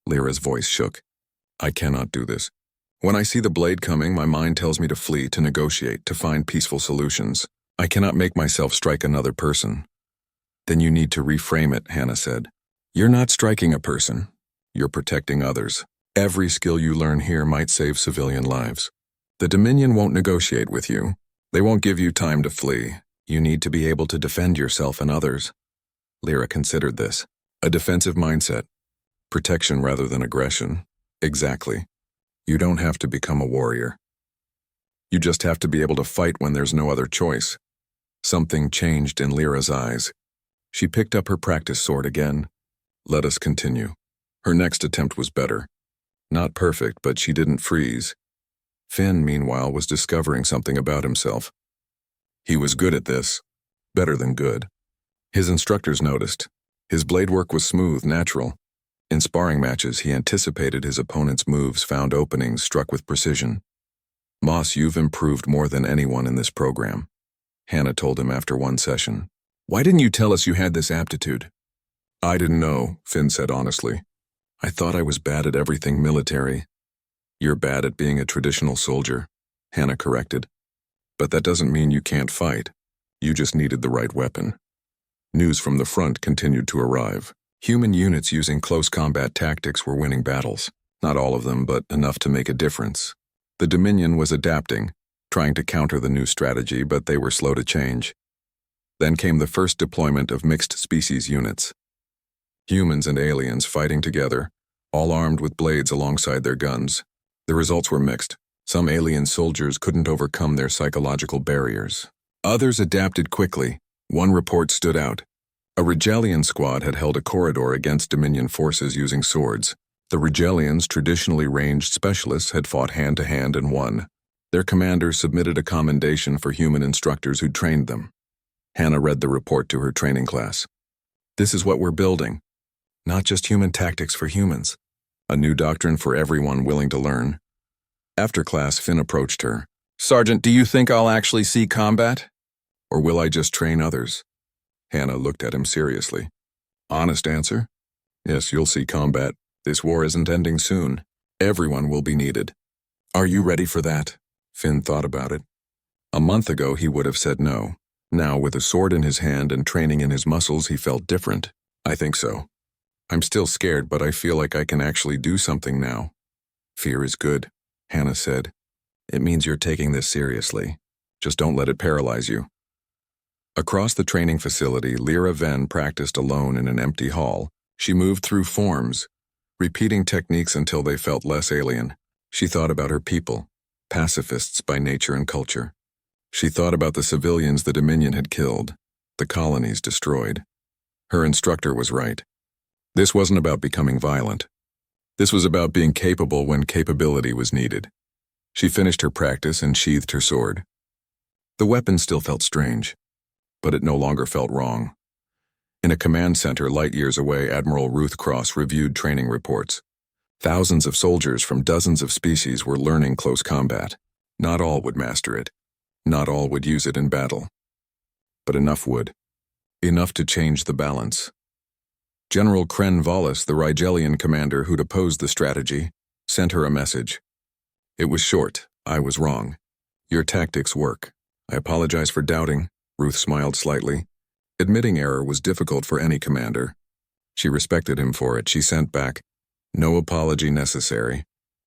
Lyra's voice shook. I cannot do this. When I see the blade coming, my mind tells me to flee, to negotiate, to find peaceful solutions. I cannot make myself strike another person. Then you need to reframe it, Hannah said. You're not striking a person. You're protecting others. Every skill you learn here might save civilian lives. The Dominion won't negotiate with you. They won't give you time to flee. You need to be able to defend yourself and others. Lyra considered this. A defensive mindset. Protection rather than aggression. Exactly. You don't have to become a warrior. You just have to be able to fight when there's no other choice. Something changed in Lyra's eyes. She picked up her practice sword again. Let us continue. Her next attempt was better. Not perfect, but she didn't freeze. Finn, meanwhile, was discovering something about himself. He was good at this. Better than good. His instructors noticed. His blade work was smooth, natural. In sparring matches, he anticipated his opponent's moves, found openings, struck with precision. Moss, you've improved more than anyone in this program, Hannah told him after one session. Why didn't you tell us you had this aptitude? I didn't know, Finn said honestly. I thought I was bad at everything military. You're bad at being a traditional soldier, Hannah corrected. But that doesn't mean you can't fight. You just needed the right weapon. News from the front continued to arrive. Human units using close combat tactics were winning battles. Not all of them, but enough to make a difference. The Dominion was adapting, trying to counter the new strategy, but they were slow to change. Then came the first deployment of mixed species units. Humans and aliens fighting together, all armed with blades alongside their guns. The results were mixed. Some alien soldiers couldn't overcome their psychological barriers. Others adapted quickly. One report stood out. A Rigelian squad had held a corridor against Dominion forces using swords. The Rigelians, traditionally ranged specialists, had fought hand-to-hand and won. Their commander submitted a commendation for human instructors who'd trained them. Hannah read the report to her training class. This is what we're building. Not just human tactics for humans. A new doctrine for everyone willing to learn. After class, Finn approached her. Sergeant, do you think I'll actually see combat? Or will I just train others? Hannah looked at him seriously. Honest answer? Yes, you'll see combat. This war isn't ending soon. Everyone will be needed. Are you ready for that? Finn thought about it. A month ago, he would have said no. Now, with a sword in his hand and training in his muscles, he felt different. I think so. I'm still scared, but I feel like I can actually do something now. Fear is good, Hannah said. It means you're taking this seriously. Just don't let it paralyze you. Across the training facility, Lyra Ven practiced alone in an empty hall. She moved through forms, repeating techniques until they felt less alien. She thought about her people, pacifists by nature and culture. She thought about the civilians the Dominion had killed, the colonies destroyed. Her instructor was right. This wasn't about becoming violent. This was about being capable when capability was needed. She finished her practice and sheathed her sword. The weapon still felt strange, but it no longer felt wrong. In a command center light years away, Admiral Ruth Cross reviewed training reports. Thousands of soldiers from dozens of species were learning close combat. Not all would master it. Not all would use it in battle. But enough would. Enough to change the balance. General Kren Vallis, the Rigelian commander who'd opposed the strategy, sent her a message. It was short. I was wrong. Your tactics work. I apologize for doubting. Ruth smiled slightly. Admitting error was difficult for any commander. She respected him for it. She sent back, "No apology necessary.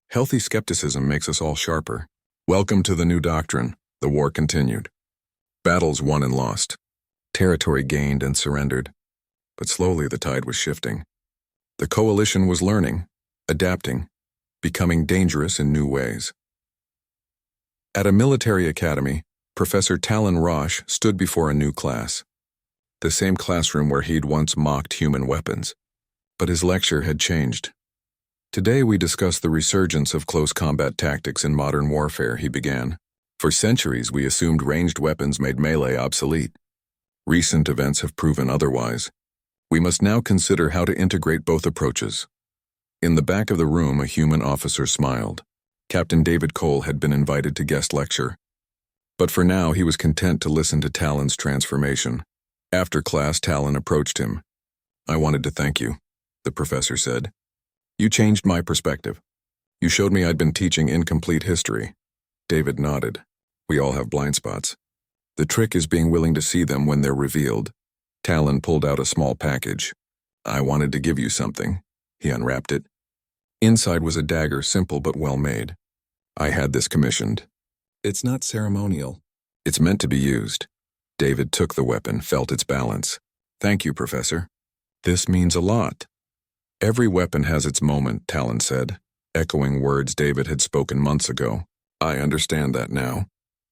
Healthy skepticism makes us all sharper. Welcome to the new doctrine." The war continued. Battles won and lost. Territory gained and surrendered. But slowly the tide was shifting. The coalition was learning, adapting, becoming dangerous in new ways. At a military academy, Professor Talon Roche stood before a new class. The same classroom where he'd once mocked human weapons. But his lecture had changed. "Today we discuss the resurgence of close combat tactics in modern warfare," he began. "For centuries we assumed ranged weapons made melee obsolete. Recent events have proven otherwise. We must now consider how to integrate both approaches." In the back of the room, a human officer smiled. Captain David Cole had been invited to guest lecture. But for now, he was content to listen to Talon's transformation. After class, Talon approached him. "I wanted to thank you," the professor said. "You changed my perspective. You showed me I'd been teaching incomplete history." David nodded. "We all have blind spots. The trick is being willing to see them when they're revealed." Talon pulled out a small package. "I wanted to give you something." He unwrapped it. Inside was a dagger, simple but well made. "I had this commissioned. It's not ceremonial. It's meant to be used." David took the weapon, felt its balance. "Thank you, Professor. This means a lot." "Every weapon has its moment," Talon said, echoing words David had spoken months ago. "I understand that now."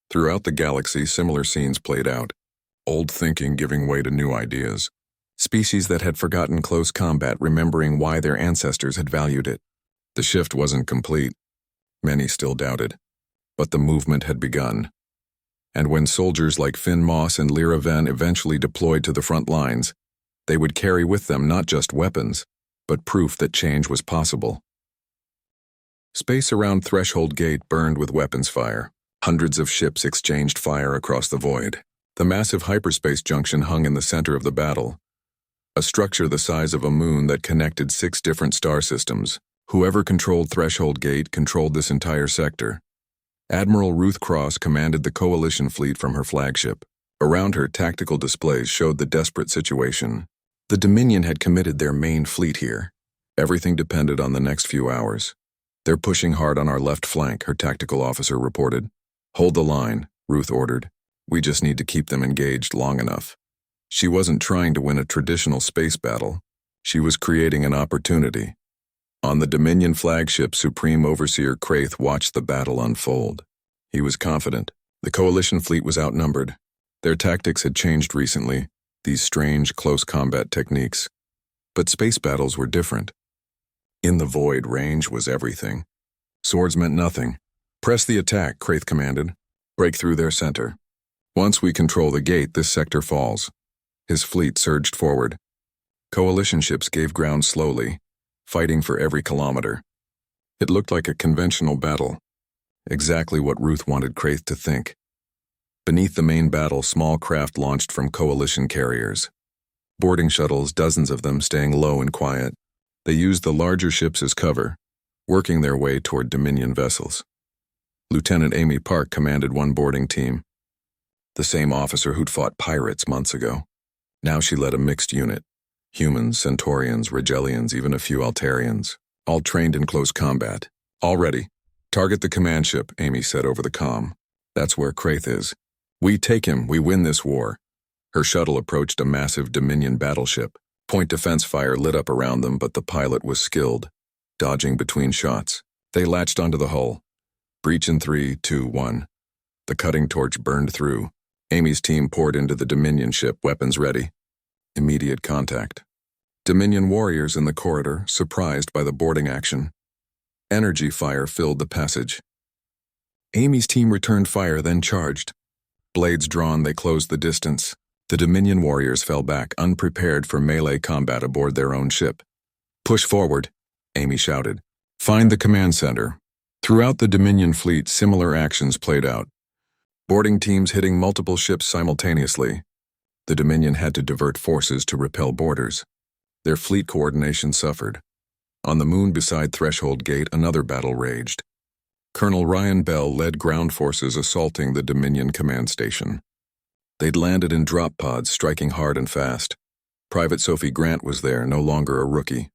Throughout the galaxy, similar scenes played out. Old thinking giving way to new ideas. Species that had forgotten close combat remembering why their ancestors had valued it. The shift wasn't complete. Many still doubted. But the movement had begun. And when soldiers like Finn Moss and Lyra Venn eventually deployed to the front lines, they would carry with them not just weapons, but proof that change was possible. Space around Threshold Gate burned with weapons fire. Hundreds of ships exchanged fire across the void. The massive hyperspace junction hung in the center of the battle, a structure the size of a moon that connected 6 different star systems. Whoever controlled Threshold Gate controlled this entire sector. Admiral Ruth Cross commanded the Coalition fleet from her flagship. Around her, tactical displays showed the desperate situation. The Dominion had committed their main fleet here. Everything depended on the next few hours. "They're pushing hard on our left flank," her tactical officer reported. "Hold the line," Ruth ordered. "We just need to keep them engaged long enough." She wasn't trying to win a traditional space battle. She was creating an opportunity. On the Dominion flagship, Supreme Overseer Kraith watched the battle unfold. He was confident. The Coalition fleet was outnumbered. Their tactics had changed recently, these strange, close combat techniques. But space battles were different. In the void, range was everything. Swords meant nothing. "Press the attack," Kraith commanded. "Break through their center. Once we control the gate, this sector falls." His fleet surged forward. Coalition ships gave ground slowly, fighting for every kilometer. It looked like a conventional battle. Exactly what Ruth wanted Kraith to think. Beneath the main battle, small craft launched from Coalition carriers. Boarding shuttles, dozens of them staying low and quiet. They used the larger ships as cover, working their way toward Dominion vessels. Lieutenant Amy Park commanded one boarding team. The same officer who'd fought pirates months ago. Now she led a mixed unit. Humans, Centaurians, Regellians, even a few Altarians. All trained in close combat. "All ready. Target the command ship," Amy said over the comm. "That's where Kraith is. We take him, we win this war." Her shuttle approached a massive Dominion battleship. Point defense fire lit up around them, but the pilot was skilled, dodging between shots. They latched onto the hull. Breach in 3, 2, 1. The cutting torch burned through. Amy's team poured into the Dominion ship, weapons ready. Immediate contact. Dominion warriors in the corridor, surprised by the boarding action. Energy fire filled the passage. Amy's team returned fire, then charged. Blades drawn, they closed the distance. The Dominion warriors fell back, unprepared for melee combat aboard their own ship. "Push forward," Amy shouted. "Find the command center." Throughout the Dominion fleet, similar actions played out. Boarding teams hitting multiple ships simultaneously. The Dominion had to divert forces to repel boarders. Their fleet coordination suffered. On the moon beside Threshold Gate, another battle raged. Colonel Ryan Bell led ground forces assaulting the Dominion command station. They'd landed in drop pods, striking hard and fast. Private Sophie Grant was there, no longer a rookie.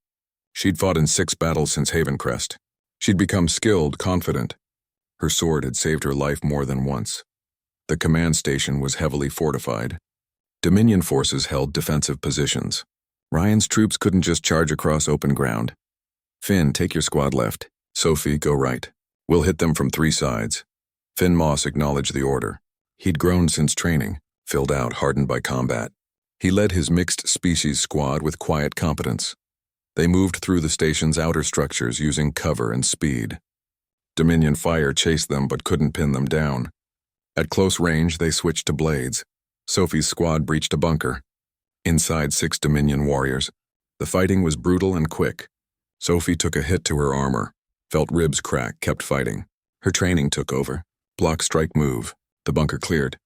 She'd fought in 6 battles since Havencrest. She'd become skilled, confident. Her sword had saved her life more than once. The command station was heavily fortified. Dominion forces held defensive positions. Ryan's troops couldn't just charge across open ground. Finn, take your squad left. Sophie, go right. We'll hit them from 3 sides. Finn Moss acknowledged the order. He'd grown since training, filled out, hardened by combat. He led his mixed species squad with quiet competence. They moved through the station's outer structures using cover and speed. Dominion fire chased them but couldn't pin them down. At close range, they switched to blades. Sophie's squad breached a bunker. Inside 6 Dominion warriors. The fighting was brutal and quick. Sophie took a hit to her armor, felt ribs crack, kept fighting. Her training took over. Block, strike, move. The bunker cleared.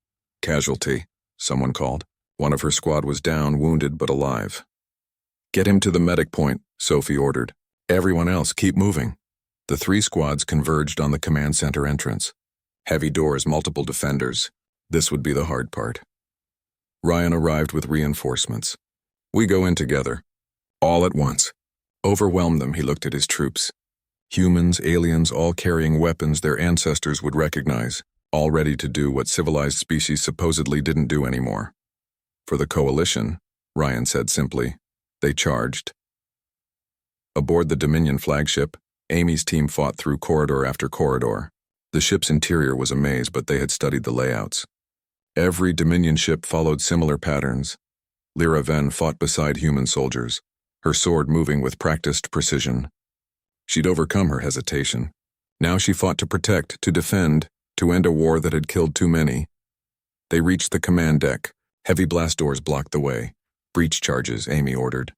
Casualty, someone called. One of her squad was down, wounded but alive. Get him to the medic point, Sophie ordered. Everyone else, keep moving. The 3 squads converged on the command center entrance. Heavy doors, multiple defenders. This would be the hard part. Ryan arrived with reinforcements. We go in together. All at once. Overwhelm them, he looked at his troops. Humans, aliens, all carrying weapons their ancestors would recognize, all ready to do what civilized species supposedly didn't do anymore. For the coalition, Ryan said simply, they charged. Aboard the Dominion flagship, Amy's team fought through corridor after corridor. The ship's interior was a maze, but they had studied the layouts. Every Dominion ship followed similar patterns. Lyra Venn fought beside human soldiers, her sword moving with practiced precision. She'd overcome her hesitation. Now she fought to protect, to defend, to end a war that had killed too many. They reached the command deck. Heavy blast doors blocked the way. Breach charges, Amy ordered.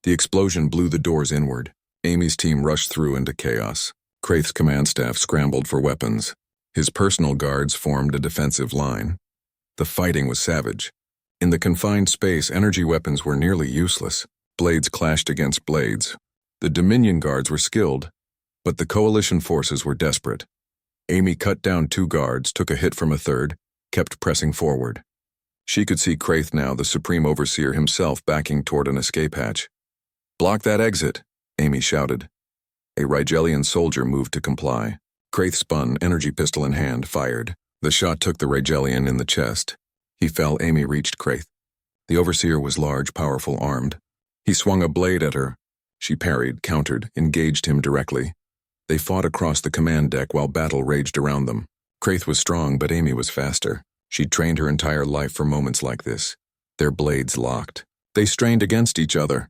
The explosion blew the doors inward. Amy's team rushed through into chaos. Kraith's command staff scrambled for weapons. His personal guards formed a defensive line. The fighting was savage. In the confined space, energy weapons were nearly useless. Blades clashed against blades. The Dominion guards were skilled, but the coalition forces were desperate. Amy cut down 2 guards, took a hit from a 3rd, kept pressing forward. She could see Kraith now, the Supreme Overseer himself, backing toward an escape hatch. Block that exit, Amy shouted. A Rigelian soldier moved to comply. Kraith spun, energy pistol in hand, fired. The shot took the Rigelian in the chest. He fell. Amy reached Kraith. The Overseer was large, powerful, armed. He swung a blade at her. She parried, countered, engaged him directly. They fought across the command deck while battle raged around them. Kraith was strong, but Amy was faster. She'd trained her entire life for moments like this. Their blades locked. They strained against each other.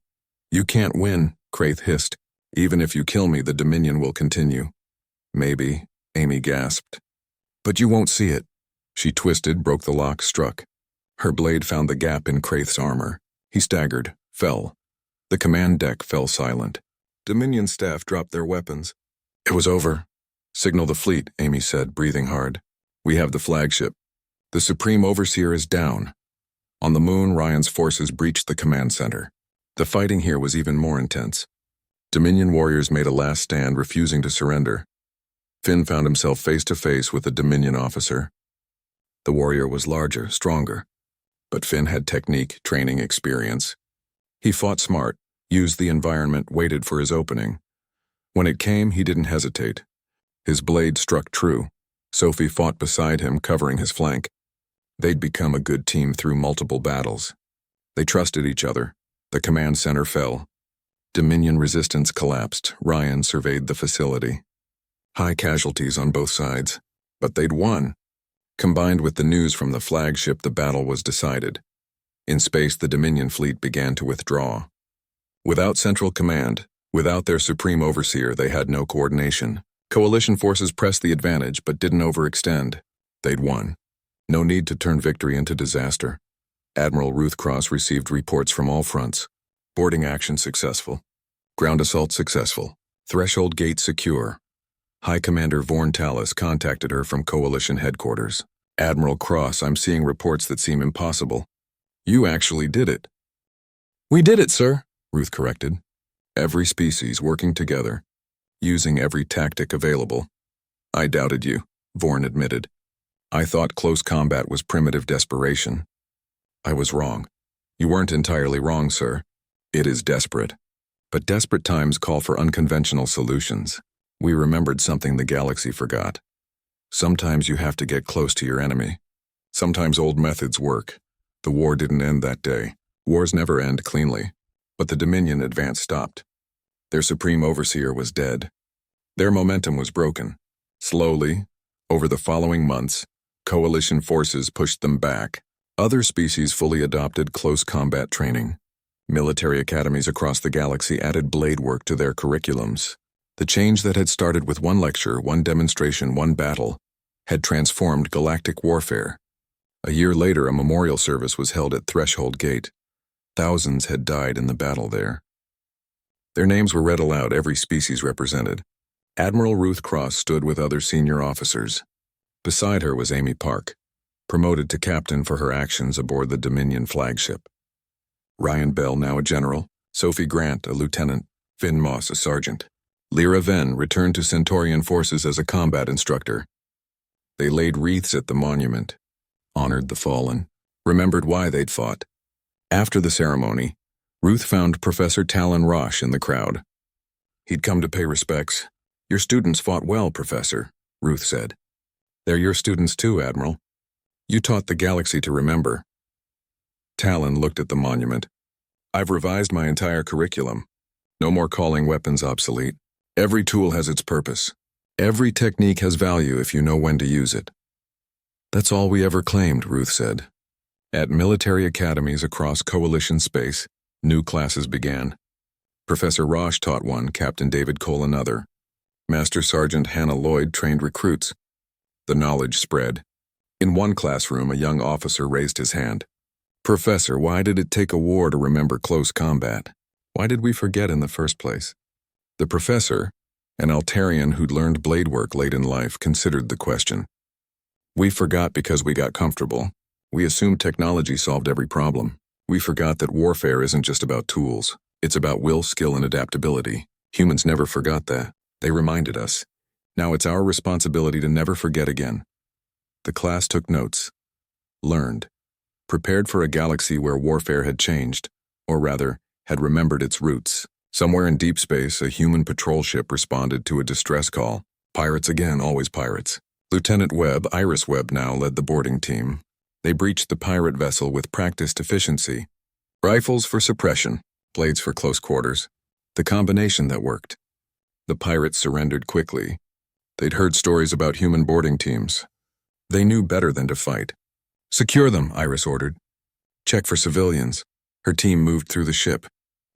You can't win, Kraith hissed. Even if you kill me, the Dominion will continue. Maybe, Amy gasped. But you won't see it. She twisted, broke the lock, struck. Her blade found the gap in Kraith's armor. He staggered, fell. The command deck fell silent. Dominion staff dropped their weapons. It was over. Signal the fleet, Amy said, breathing hard. We have the flagship. The Supreme Overseer is down. On the moon, Ryan's forces breached the command center. The fighting here was even more intense. Dominion warriors made a last stand, refusing to surrender. Finn found himself face to face with a Dominion officer. The warrior was larger, stronger. But Finn had technique, training, experience. He fought smart, used the environment, waited for his opening. When it came, he didn't hesitate. His blade struck true. Sophie fought beside him, covering his flank. They'd become a good team through multiple battles. They trusted each other. The command center fell. Dominion resistance collapsed. Ryan surveyed the facility. High casualties on both sides. But they'd won. Combined with the news from the flagship, the battle was decided. In space, the Dominion fleet began to withdraw. Without central command, without their Supreme Overseer, they had no coordination. Coalition forces pressed the advantage, but didn't overextend. They'd won. No need to turn victory into disaster. Admiral Ruth Cross received reports from all fronts. Boarding action successful. Ground assault successful. Threshold gate secure. High Commander Vorn Tallis contacted her from Coalition headquarters. Admiral Cross, I'm seeing reports that seem impossible. You actually did it. We did it, sir, Ruth corrected. Every species working together, using every tactic available. I doubted you, Vorn admitted. I thought close combat was primitive desperation. I was wrong. You weren't entirely wrong, sir. It is desperate. But desperate times call for unconventional solutions. We remembered something the galaxy forgot. Sometimes you have to get close to your enemy. Sometimes old methods work. The war didn't end that day. Wars never end cleanly. But the Dominion advance stopped. Their supreme overseer was dead. Their momentum was broken. Slowly, over the following months, coalition forces pushed them back. Other species fully adopted close combat training. Military academies across the galaxy added blade work to their curriculums. The change that had started with one lecture, one demonstration, one battle, had transformed galactic warfare. A year later, a memorial service was held at Threshold Gate. Thousands had died in the battle there. Their names were read aloud, every species represented. Admiral Ruth Cross stood with other senior officers. Beside her was Amy Park, promoted to captain for her actions aboard the Dominion flagship. Ryan Bell, now a general, Sophie Grant, a lieutenant, Finn Moss, a sergeant. Lyra Venn returned to Centaurian forces as a combat instructor. They laid wreaths at the monument, honored the fallen, remembered why they'd fought. After the ceremony, Ruth found Professor Talon Rosh in the crowd. He'd come to pay respects. "Your students fought well, Professor," Ruth said. "They're your students too, Admiral. You taught the galaxy to remember." Talon looked at the monument. "I've revised my entire curriculum. No more calling weapons obsolete. Every tool has its purpose. Every technique has value if you know when to use it." "That's all we ever claimed," Ruth said. At military academies across Coalition space, new classes began. Professor Rosh taught one, Captain David Cole another. Master Sergeant Hannah Lloyd trained recruits. The knowledge spread. In one classroom, a young officer raised his hand. "Professor, why did it take a war to remember close combat? Why did we forget in the first place?" The professor, an Altarian who'd learned blade work late in life, considered the question. "We forgot because we got comfortable. We assumed technology solved every problem. We forgot that warfare isn't just about tools. It's about will, skill, and adaptability. Humans never forgot that. They reminded us. Now it's our responsibility to never forget again." The class took notes, learned, prepared for a galaxy where warfare had changed, or rather, had remembered its roots. Somewhere in deep space, a human patrol ship responded to a distress call. Pirates again, always pirates. Lieutenant Webb, Iris Webb now, led the boarding team. They breached the pirate vessel with practiced efficiency. Rifles for suppression, blades for close quarters. The combination that worked. The pirates surrendered quickly. They'd heard stories about human boarding teams. They knew better than to fight. "Secure them," Iris ordered. "Check for civilians." Her team moved through the ship.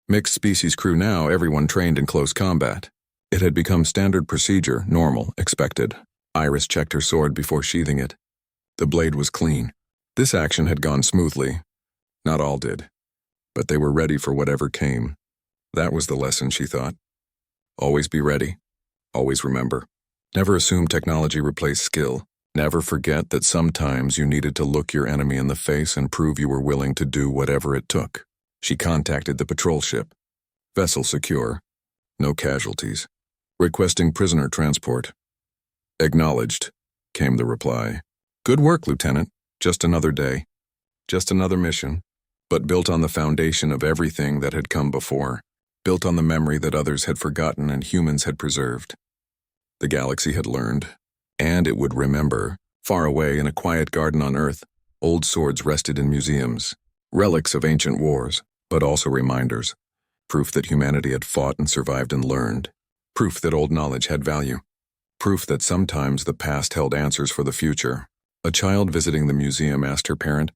Mixed species crew now, everyone trained in close combat. It had become standard procedure, normal, expected. Iris checked her sword before sheathing it. The blade was clean. This action had gone smoothly. Not all did. But they were ready for whatever came. That was the lesson, she thought. Always be ready. Always remember. Never assume technology replaced skill. Never forget that sometimes you needed to look your enemy in the face and prove you were willing to do whatever it took. She contacted the patrol ship. "Vessel secure. No casualties. Requesting prisoner transport." "Acknowledged," came the reply. "Good work, Lieutenant. Just another day. Just another mission, but built on the foundation of everything that had come before. Built on the memory that others had forgotten and humans had preserved. The galaxy had learned, and it would remember. Far away in a quiet garden on Earth, old swords rested in museums. Relics of ancient wars, but also reminders. Proof that humanity had fought and survived and learned. Proof that old knowledge had value. Proof that sometimes the past held answers for the future. A child visiting the museum asked her parent,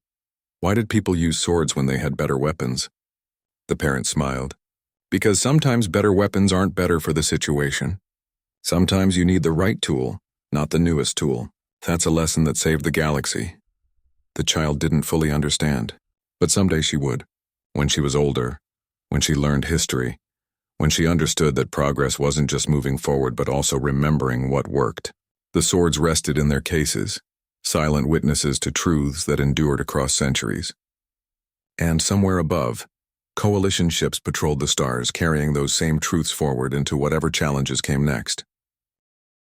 "Why did people use swords when they had better weapons?" The parent smiled. "Because sometimes better weapons aren't better for the situation. Sometimes you need the right tool, not the newest tool. That's a lesson that saved the galaxy." The child didn't fully understand, but someday she would. When she was older, when she learned history, when she understood that progress wasn't just moving forward but also remembering what worked. The swords rested in their cases, silent witnesses to truths that endured across centuries. And somewhere above, coalition ships patrolled the stars, carrying those same truths forward into whatever challenges came next.